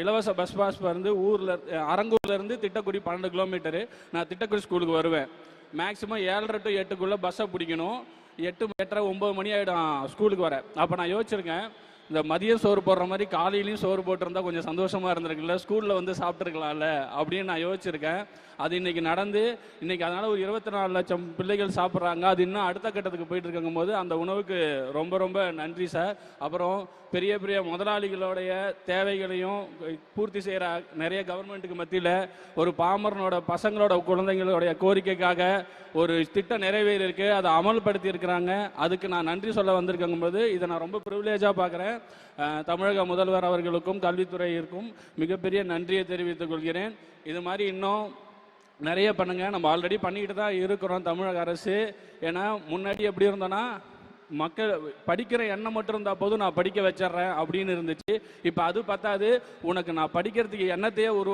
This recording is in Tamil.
இலவச பஸ் பாஸ் வந்து அரங்கூர்லேருந்து திட்டக்குடி 12 கிலோமீட்டரு. நான் திட்டக்குடி ஸ்கூலுக்கு வருவேன். மேக்ஸிமம் 7:30 to 8க்குள்ளே பஸ்ஸை பிடிக்கணும். 8, 8:30, 9 மணி ஆகிடும் ஸ்கூலுக்கு வர. அப்போ நான் யோசிச்சிருக்கேன், இந்த மதியம் சோறு போடுற மாதிரி காலையிலையும் சோறு போட்டிருந்தா கொஞ்சம் சந்தோஷமாக இருந்திருக்குல்ல, ஸ்கூலில் வந்து சாப்பிட்ருக்கலாம்ல அப்படின்னு நான் யோசிச்சிருக்கேன். அது இன்னைக்கு நடந்து இன்னைக்கு அதனால் ஒரு 24 லட்சம் பிள்ளைகள் சாப்பிட்றாங்க. அது இன்னும் அடுத்த கட்டத்துக்கு போயிட்டு இருக்கும் போது அந்த உணவுக்கு ரொம்ப ரொம்ப நன்றி சார். அப்புறம் பெரிய பெரிய முதலாளிகளுடைய தேவைகளையும் பூர்த்தி செய்கிற நிறைய கவர்மெண்ட்டுக்கு மத்தியில் ஒரு பாமரனோட பசங்களோட குழந்தைங்களுடைய கோரிக்கைக்காக ஒரு திட்டம் நிறைவேறியிருக்கு, அதை அமல்படுத்தி இருக்கிறாங்க. அதுக்கு நான் நன்றி சொல்ல வந்திருக்கும் போது இதை நான் ரொம்ப ப்ரிவிலேஜாக பார்க்குறேன். தமிழக முதல்வர் அவர்களுக்கும் கல்வித்துறையிற்கும் மிகப்பெரிய நன்றியை தெரிவித்துக் கொள்கிறேன். இது மாதிரி இன்னும் நிறைய பண்ணுங்க. நம்ம ஆல்ரெடி பண்ணிக்கிட்டு தான் இருக்கிறோம் தமிழக அரசு. ஏன்னா முன்னாடி எப்படி இருந்தோன்னா மக்கள் படிக்கிற எண்ணம் மட்டும் இருந்தால் போதும், நான் படிக்க வச்சிட்றேன் அப்படின்னு இருந்துச்சு. இப்போ அது பத்தாது, உனக்கு நான் படிக்கிறதுக்கு எண்ணத்தையே